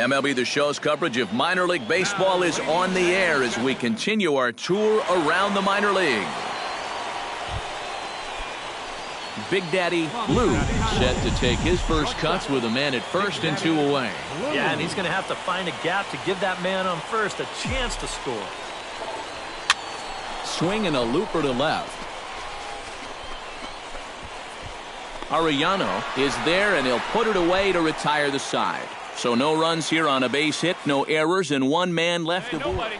MLB The Show's coverage of minor league baseball is on the air as we continue our tour around the minor league. Big Daddy Blue set to take his first cuts with a man at first and 2 away. Yeah, and he's going to have to find a gap to give that man on first a chance to score. Swing and a looper to left. Arellano is there, and he'll put it away to retire the side. So no runs here on a base hit, no errors, and 1 man left to board.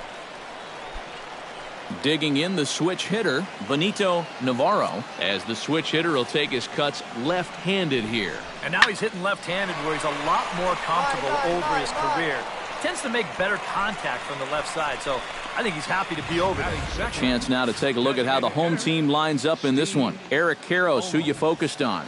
Digging in the switch hitter, Benito Navarro, as the switch hitter will take his cuts left-handed here. And now he's hitting left-handed where he's a lot more comfortable over his career. Tends to make better contact from the left side, so I think he's happy to be over there. Chance now to take a look at how the home team lines up in this one. Eric Karros, who you focused on.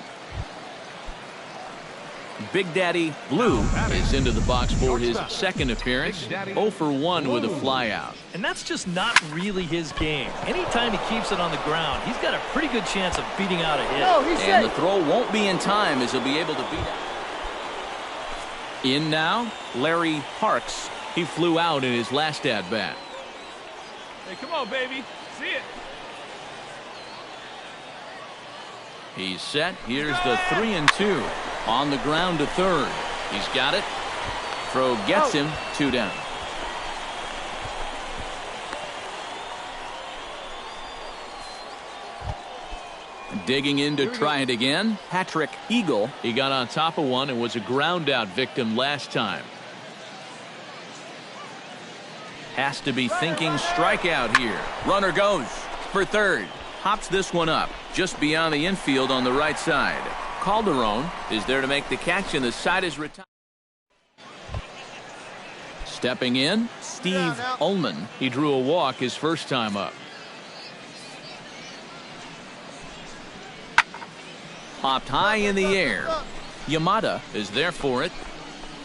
Big Daddy Blue is into the box for his second appearance. 0 for 1 with a flyout. And that's just not really his game. Anytime he keeps it on the ground, he's got a pretty good chance of beating out a hit. And the throw won't be in time as he'll be able to beat out. In now, Larry Parks. He flew out in his last at-bat. Hey, come on, baby. See it. He's set. Here's the 3-2. On the ground to third. He's got it. Throw gets him. 2 down. Digging in to try it again. Patrick Eagle. He got on top of one and was a ground out victim last time. Has to be thinking strikeout here. Runner goes for third. Hops this one up just beyond the infield on the right side. Calderon is there to make the catch, and the side is retired. Stepping in, Steve Ullman. He drew a walk his first time up. Popped high in the air. Yamada is there for it.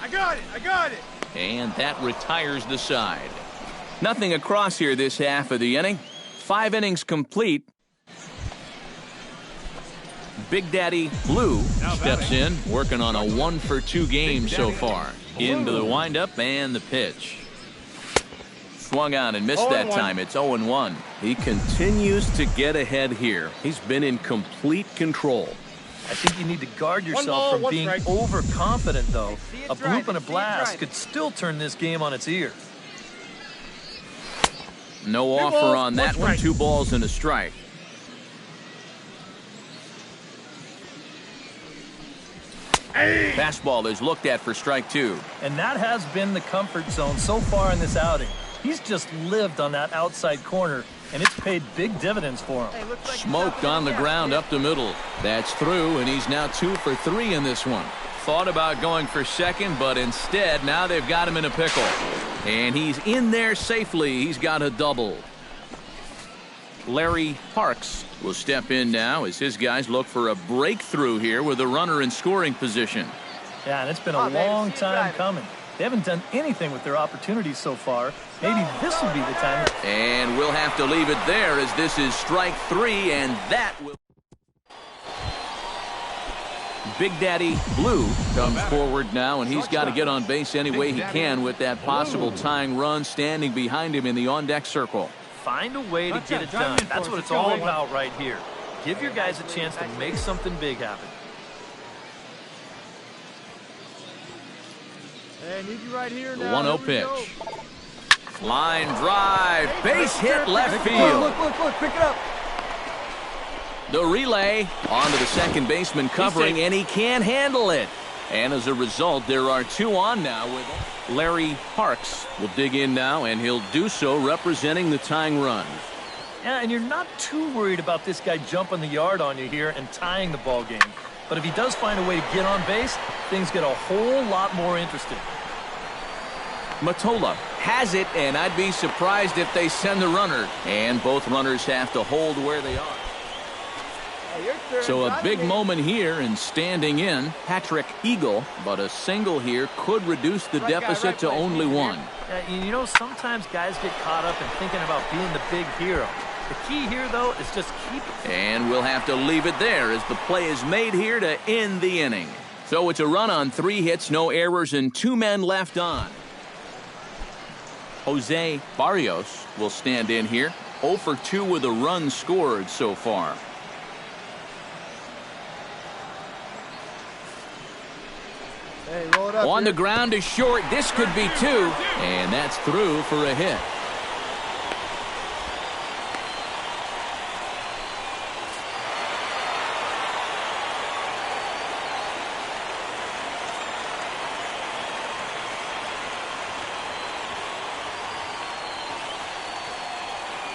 I got it. And that retires the side. Nothing across here this half of the inning. 5 innings complete. Big Daddy Blue steps in, working on a 1 for 2 game so far. Into the windup and the pitch. Swung on and missed that time. It's 0-1. He continues to get ahead here. He's been in complete control. I think you need to guard yourself from being overconfident, though. A bloop and a blast could still turn this game on its ear. No offer on that one. 2 balls and a strike. Fastball is looked at for strike 2. And that has been the comfort zone so far in this outing. He's just lived on that outside corner, and it's paid big dividends for him. Smoked on the ground up the middle. That's through, and he's now 2 for 3 in this one. Thought about going for second, but instead now they've got him in a pickle. And he's in there safely. He's got a double. Larry Parks will step in now as his guys look for a breakthrough here with a runner in scoring position. Yeah, and it's been a long time coming. They haven't done anything with their opportunities so far. Maybe this will be the time. And we'll have to leave it there as this is strike 3, and that will... Big Daddy Blue comes forward now, and he's got to get on base any way he can with that possible tying run standing behind him in the on-deck circle. Find a way to get it done. That's what it's all about right here. Give your guys a chance to make something big happen. Hey, I need you right here The now. 1-0 pitch. Line drive. Base hit left field. Look, pick it up. The relay onto the second baseman covering, and he can't handle it. And as a result, there are 2 on now with Larry Parks will dig in now, and he'll do so representing the tying run. Yeah, and you're not too worried about this guy jumping the yard on you here and tying the ball game. But if he does find a way to get on base, things get a whole lot more interesting. Matola has it, and I'd be surprised if they send the runner. And both runners have to hold where they are. So a big moment here, and standing in, Patrick Eagle, but a single here could reduce the deficit to only 1. You know, sometimes guys get caught up in thinking about being the big hero. The key here, though, is just keep it. And we'll have to leave it there as the play is made here to end the inning. So it's a run on 3 hits, no errors, and 2 men left on. Jose Barrios will stand in here. 0 for 2 with a run scored so far. Hey, roll it up On here. the ground is short. This could be 2, and that's through for a hit.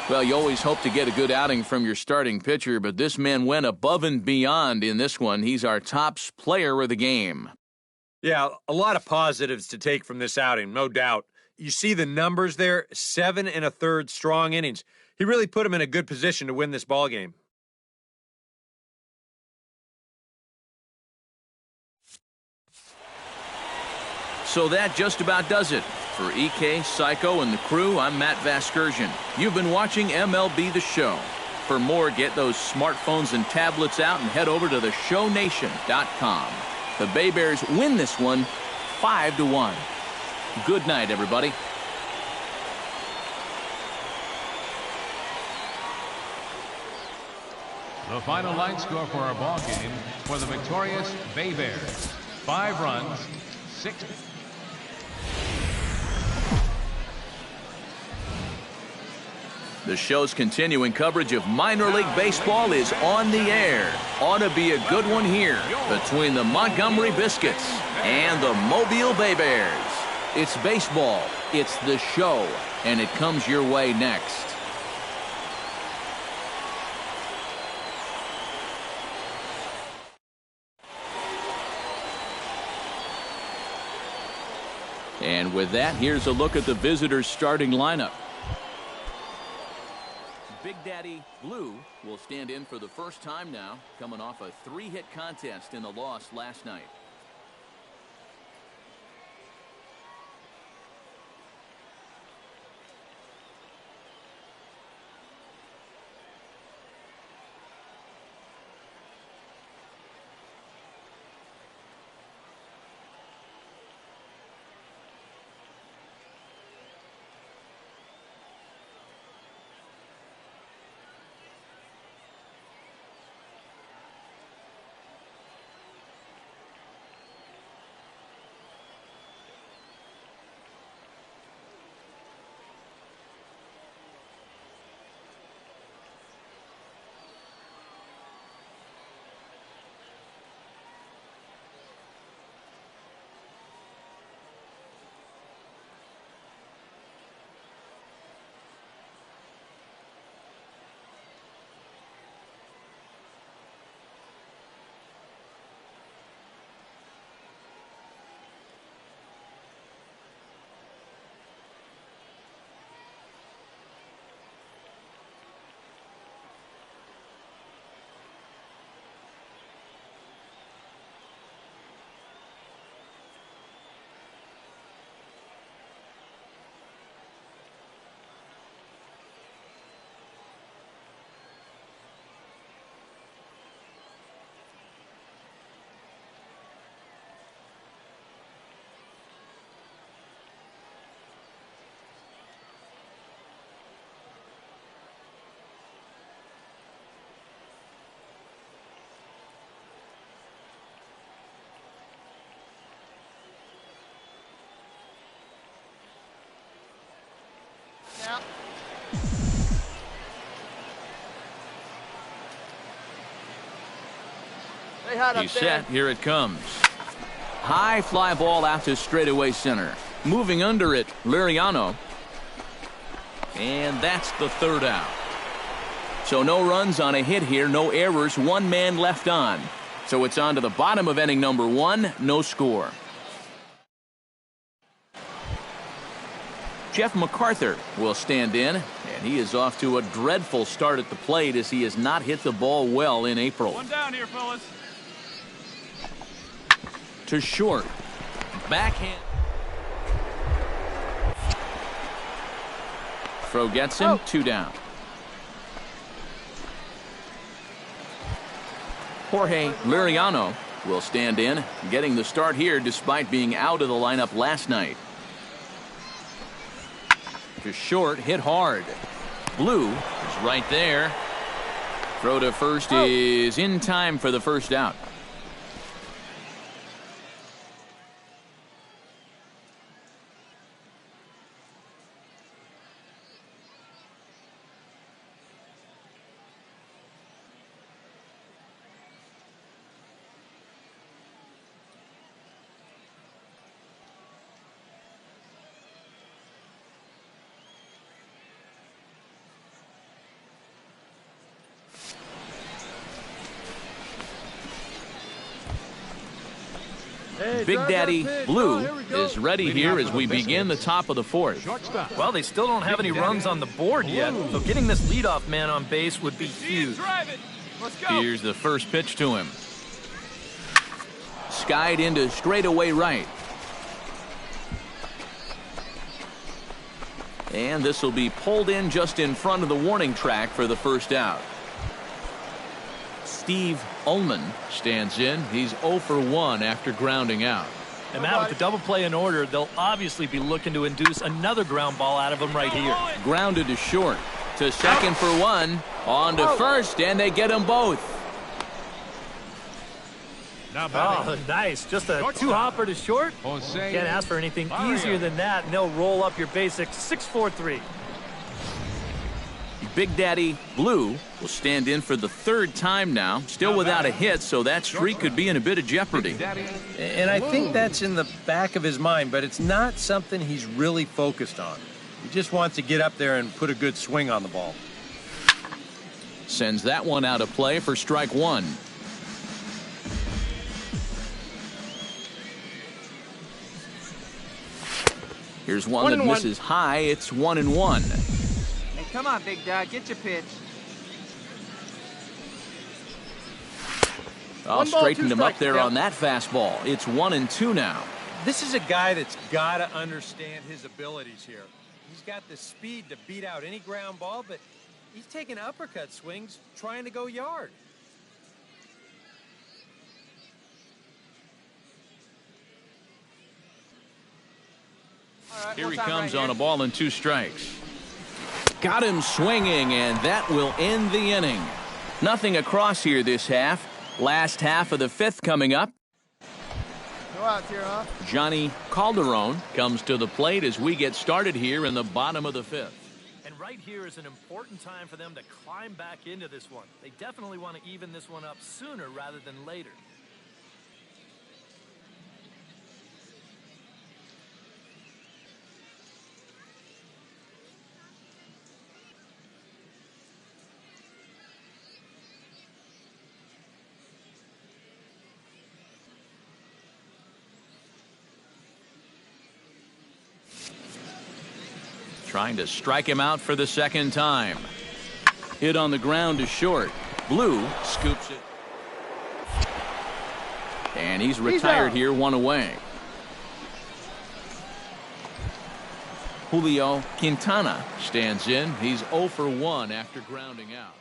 Well, you always hope to get a good outing from your starting pitcher, but this man went above and beyond in this one. He's our top player of the game. Yeah, a lot of positives to take from this outing, no doubt. You see the numbers there, 7 1/3 strong innings. He really put him in a good position to win this ball game. So that just about does it. For EK, Psycho, and the crew, I'm Matt Vasgersian. You've been watching MLB The Show. For more, get those smartphones and tablets out and head over to theshownation.com. The Bay Bears win this one 5-1. Good night, everybody. The final line score for our ball game for the victorious Bay Bears. 5 runs, 6. The show's continuing coverage of minor league baseball is on the air. Ought to be a good one here between the Montgomery Biscuits and the Mobile Bay Bears. It's baseball, it's the show, and it comes your way next. And with that, here's a look at the visitors' starting lineup. Big Daddy Blue will stand in for the first time now, coming off a 3-hit contest in the loss last night. Now. Stay hot up He's there. set. Here it comes. High fly ball out to straightaway center. Moving under it, Liriano. And that's the 3rd out. So no runs on a hit here, no errors, 1 man left on. So it's on to the bottom of inning number 1, no score. Jeff MacArthur will stand in, and he is off to a dreadful start at the plate as he has not hit the ball well in April. One down here, fellas. To short. Backhand. Throw gets him, 2 down. Jorge Liriano will stand in, getting the start here despite being out of the lineup last night. Just short, hit hard. Blue is right there. Throw to first is in time for the first out. Big Daddy Blue is ready here as we begin the top of the fourth. Well, they still don't have any runs on the board yet, so getting this leadoff man on base would be huge. Here's the first pitch to him. Skied into straightaway right. And this will be pulled in just in front of the warning track for the first out. Steve Ullman stands in. He's 0 for 1 after grounding out. And Matt, with the double play in order, they'll obviously be looking to induce another ground ball out of him right here. Grounded to short. To second for 1. On to first, and they get them both. Oh, nice. Just a two-hopper to short. Can't ask for anything easier than that, and they'll roll up your basic 6-4-3. Big Daddy Blue will stand in for the third time now, still without a hit, so that streak could be in a bit of jeopardy. And I think that's in the back of his mind, but it's not something he's really focused on. He just wants to get up there and put a good swing on the ball. Sends that one out of play for strike one. Here's one that misses high. It's 1-1. Come on, Big Dad, get your pitch. Oh, straightened him up there on that fastball. It's 1-2 now. This is a guy that's got to understand his abilities here. He's got the speed to beat out any ground ball, but he's taking uppercut swings trying to go yard. Here he comes on a ball and 2 strikes. Got him swinging, and that will end the inning. Nothing across here this half. Last half of the 5th coming up. Go out here, huh? Johnny Calderon comes to the plate as we get started here in the bottom of the 5th. And right here is an important time for them to climb back into this one. They definitely want to even this one up sooner rather than later. Trying to strike him out for the second time. Hit on the ground to short. Blue scoops it. And he's retired here, 1 away. Julio Quintana stands in. He's 0 for 1 after grounding out.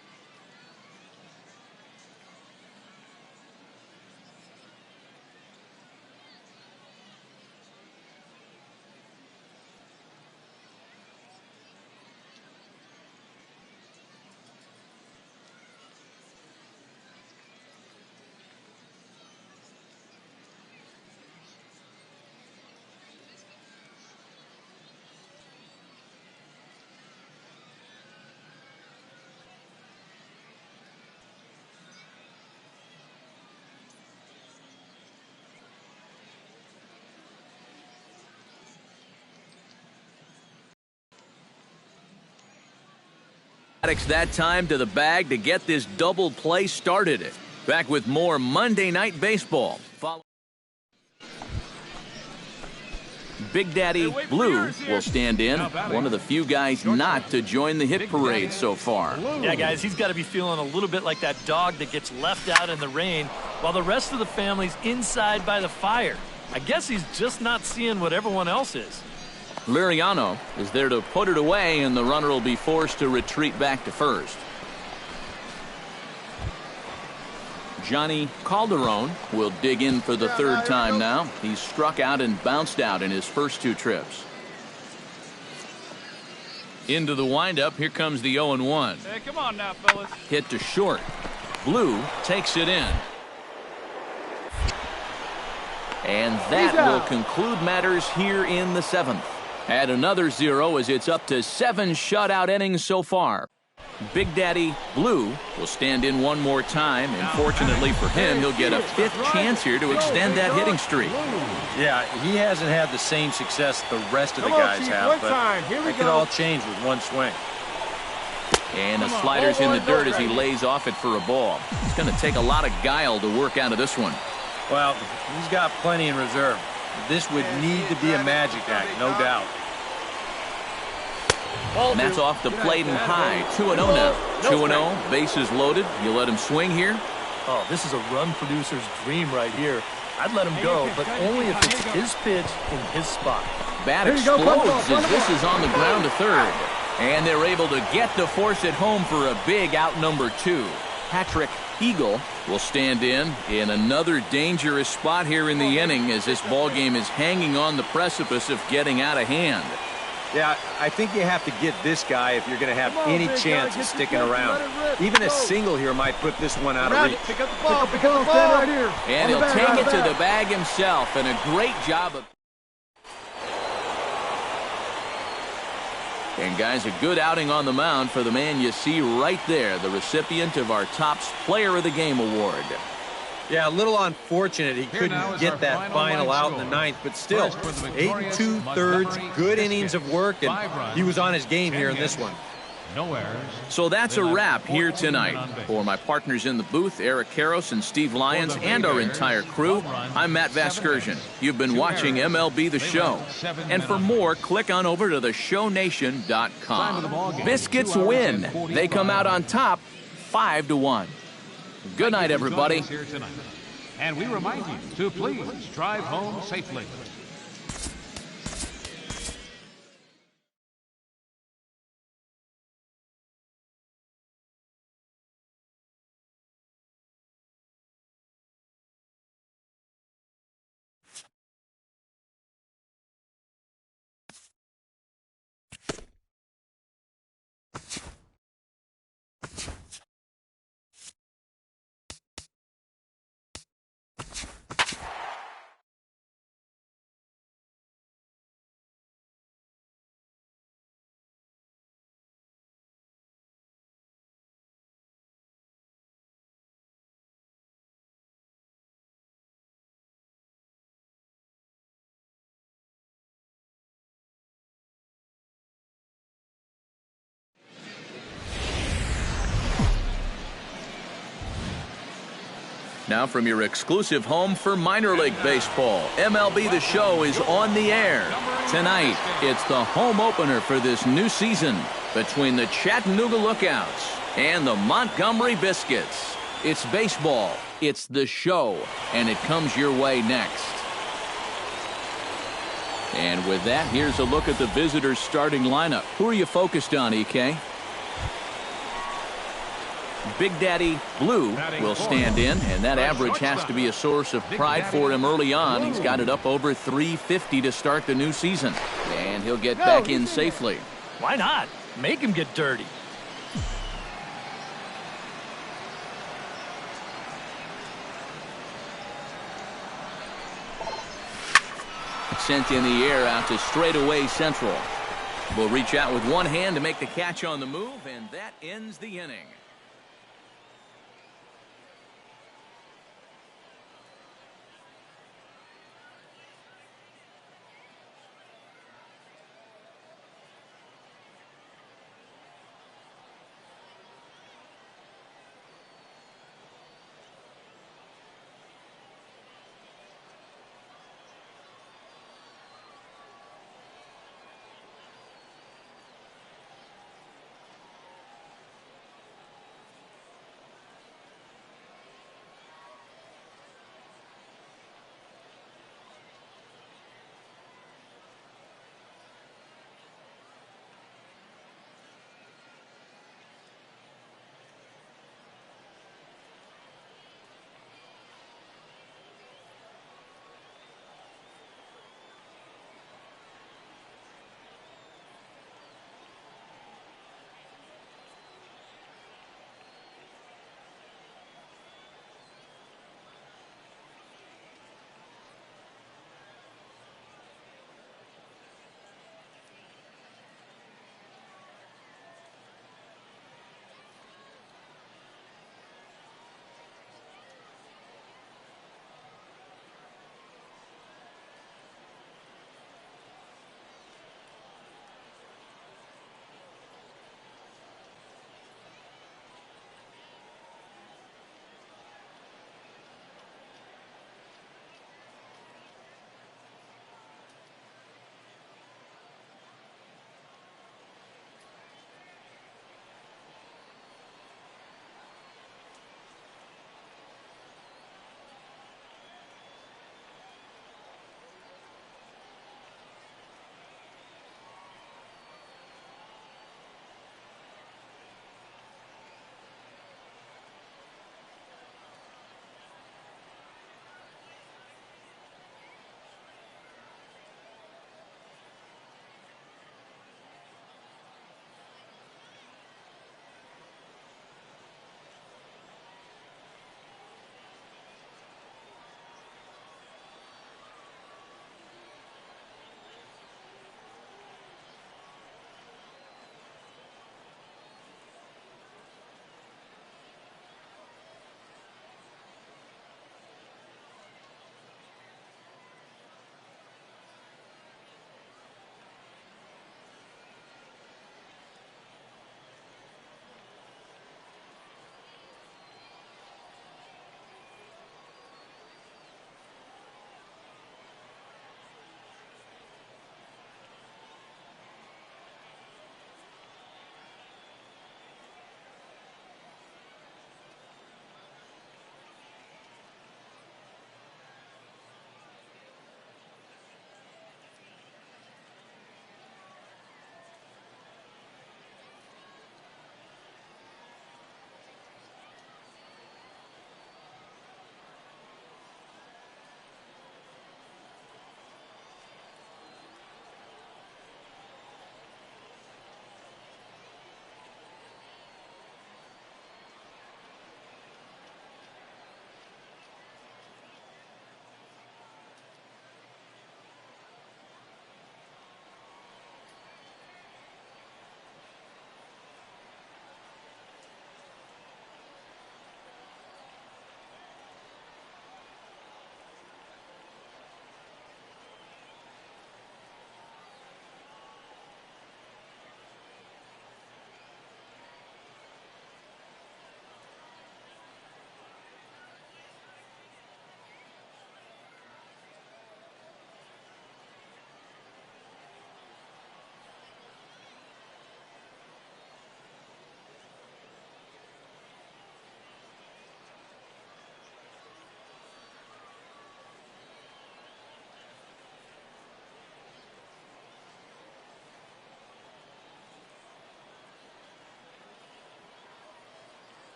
That time to the bag to get this double play started. Back with more Monday Night Baseball. Big Daddy Blue will stand in. One of the few guys not to join the hit parade so far. Yeah, guys, he's got to be feeling a little bit like that dog that gets left out in the rain while the rest of the family's inside by the fire. I guess he's just not seeing what everyone else is. Liriano is there to put it away, and the runner will be forced to retreat back to first. Johnny Calderon will dig in for the third time now. He's struck out and bounced out in his first 2 trips. Into the windup. Here comes the 0-1. Hey, come on now, fellas. Hit to short. Blue takes it in. And that will conclude matters here in the 7th. Add another 0 as it's up to 7 shutout innings so far. Big Daddy Blue will stand in one more time, and fortunately for him, he'll get a 5th chance here to extend that hitting streak. Yeah, he hasn't had the same success the rest of the guys have, but it could all change with one swing. And the slider's in the dirt as he lays off it for a ball. It's going to take a lot of guile to work out of this one. Well, he's got plenty in reserve. This would need to be a magic act, no doubt. And that's off the plate and high. 2-0 now. 2-0, bases loaded. You let him swing here? Oh, this is a run producer's dream right here. I'd let him go, but only if it's his pitch in his spot. Bat explodes as this is on the ground to third. And they're able to get the force at home for a big out number 2. Patrick Eagle will stand in another dangerous spot here in the inning as this ball game is hanging on the precipice of getting out of hand. Yeah, I think you have to get this guy if you're going to have any chance of sticking around. Even a single here might put this one out of reach. Pick up the ball. Pick up the ball. Right here. And he'll take it to the bag himself, and a great job of... And guys, a good outing on the mound for the man you see right there, the recipient of our Topps Player of the Game award. Yeah, a little unfortunate he couldn't get that final out in the 9th, but still, 8 2/3, good innings of work, and he was on his game here in this one. No errors. So that's a wrap here tonight. For my partners in the booth, Eric Karros and Steve Lyons, and our entire crew, I'm Matt Vasgersian. You've been watching MLB The Show. And for more, click on over to theshownation.com. Biscuits win. They come out on top 5-1. Good night, everybody. And we remind you to please drive home safely. Now from your exclusive home for minor league baseball, MLB The Show is on the air. Tonight, it's the home opener for this new season between the Chattanooga Lookouts and the Montgomery Biscuits. It's baseball, it's The Show, and it comes your way next. And with that, here's a look at the visitors' starting lineup. Who are you focused on, EK? Big Daddy Blue will stand in, and that average has to be a source of pride for him early on. He's got it up over 350 to start the new season, and he'll get back in safely. Why not? Make him get dirty. Sent in the air out to straightaway central. Will reach out with one hand to make the catch on the move, and that ends the inning.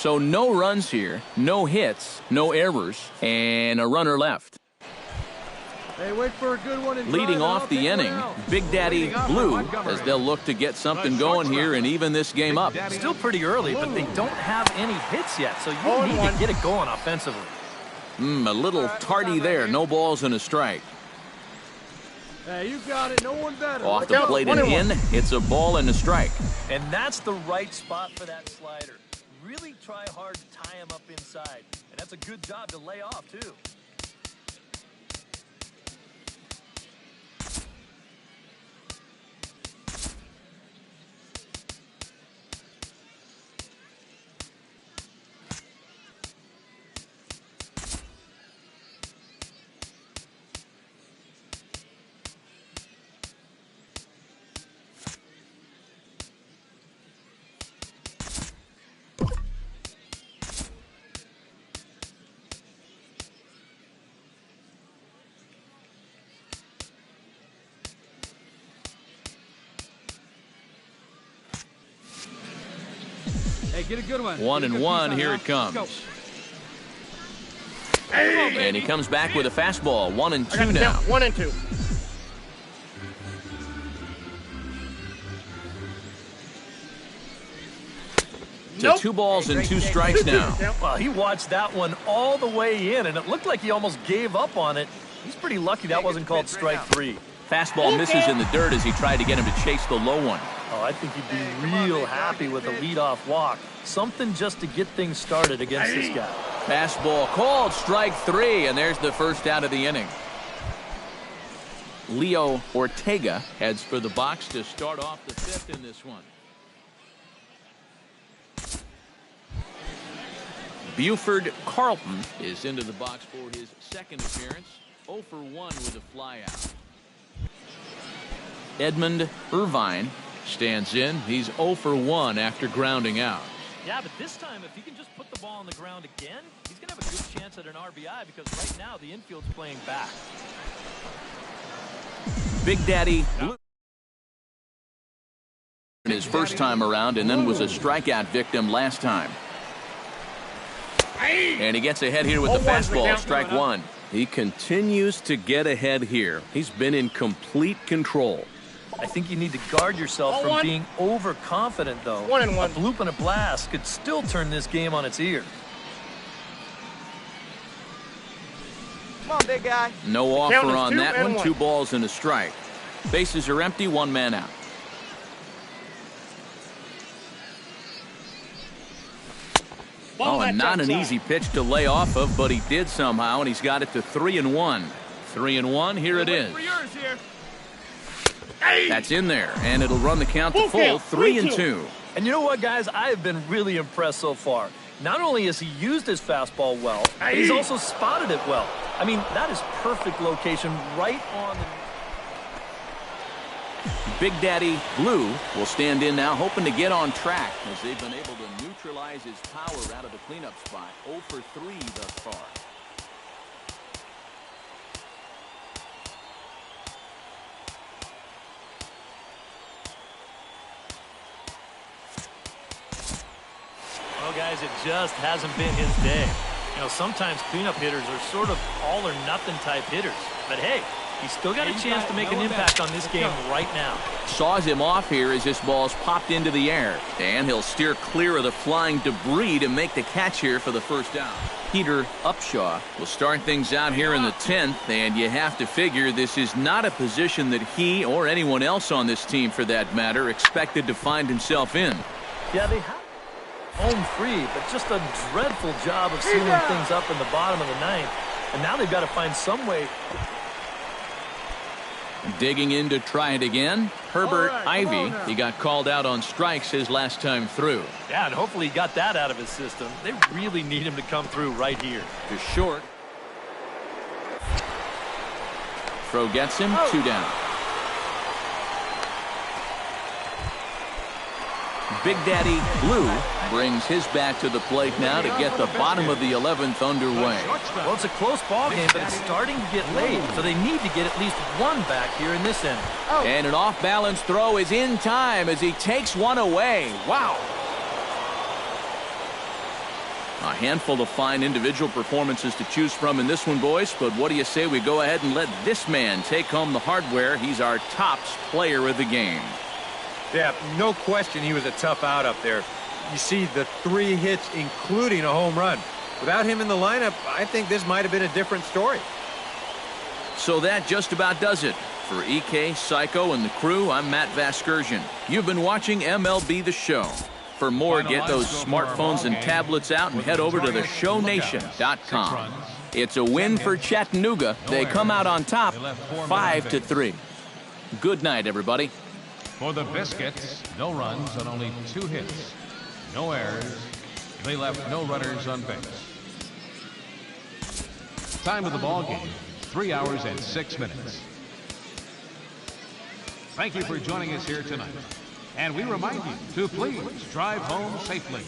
So no runs here, no hits, no errors, and a runner left. Hey, wait for a good one and Leading drive, off the inning, Big Daddy Blue, as they'll look to get something going here and even this game up. Still pretty early, but they don't have any hits yet, so you need to get it going offensively. A little tardy there. No balls and a strike. Hey, you got it. No one better. Off the plate and in. It's a ball and a strike. And that's the right spot for that slider. Really try hard to tie him up inside. And that's a good job to lay off, too. Hey, get a good one. 1-1. Here it comes. And he comes back with a fastball. 1-2 now. 1-2. To 2 balls and 2 strikes now. Well, he watched that one all the way in, and it looked like he almost gave up on it. He's pretty lucky that wasn't called strike 3. Fastball misses in the dirt as he tried to get him to chase the low one. Oh, I think he'd be real happy with a leadoff walk. Something just to get things started against this guy. Fastball called, strike 3, and there's the first out of the inning. Leo Ortega heads for the box to start off the 5th in this one. Buford Carlton is into the box for his second appearance. 0 for 1 with a flyout. Edmund Irvine stands in. He's 0 for 1 after grounding out. Yeah, but this time, if he can just put the ball on the ground again, he's going to have a good chance at an RBI because right now the infield's playing back. Big Daddy Blue his first time around and then was a strikeout victim last time. And he gets ahead here with the fastball, strike 1. He continues to get ahead here. He's been in complete control. I think you need to guard yourself from being overconfident, though. 1-1. A bloop and a blast could still turn this game on its ear. Come on, big guy. No offer on that one. 2 balls and a strike. Bases are empty, 1 man out. Oh, and not an easy pitch to lay off of, but he did somehow, and he's got it to 3-1. 3-1, here it is. That's in there, and it'll run the count to full, 3-2. And you know what, guys? I have been really impressed so far. Not only has he used his fastball well, but he's also spotted it well. I mean, that is perfect location right on the... Big Daddy Blue will stand in now, hoping to get on track as they've been able to neutralize his power out of the cleanup spot. 0 for 3 thus far. Well, guys, it just hasn't been his day. You know, sometimes cleanup hitters are sort of all-or-nothing type hitters. But hey, he's still got a chance to make an impact on this game right now. Saws him off here as this ball's popped into the air. And he'll steer clear of the flying debris to make the catch here for the first down. Peter Upshaw will start things out here in the 10th, and you have to figure this is not a position that he or anyone else on this team, for that matter, expected to find himself in. Yeah, they have home free, but just a dreadful job of sealing things up in the bottom of the 9th. And now they've got to find some way. Digging in to try it again. Herbert Ivy. He got called out on strikes his last time through. Yeah, and hopefully he got that out of his system. They really need him to come through right here. To short. Throw gets him. 2 down. Big Daddy Blue brings his bat to the plate now to get the bottom of the 11th underway. Well, it's a close ball game, but it's starting to get late, so they need to get at least 1 back here in this inning. And an off-balance throw is in time as he takes one away. Wow. A handful of fine individual performances to choose from in this one, boys. But what do you say we go ahead and let this man take home the hardware? He's our tops player of the game. Yeah, no question he was a tough out up there. You see the 3 hits, including a home run. Without him in the lineup, I think this might have been a different story. So that just about does it. For EK, Psycho, and the crew, I'm Matt Vasgersian. You've been watching MLB The Show. For more, get those smartphones and tablets out and head over to theshownation.com. It's a win for Chattanooga. They come out on top 5-3. Good night, everybody. For the Biscuits, no runs on only 2 hits. No errors. They left no runners on base. Time of the ball game, 3 hours and 6 minutes. Thank you for joining us here tonight. And we remind you to please drive home safely.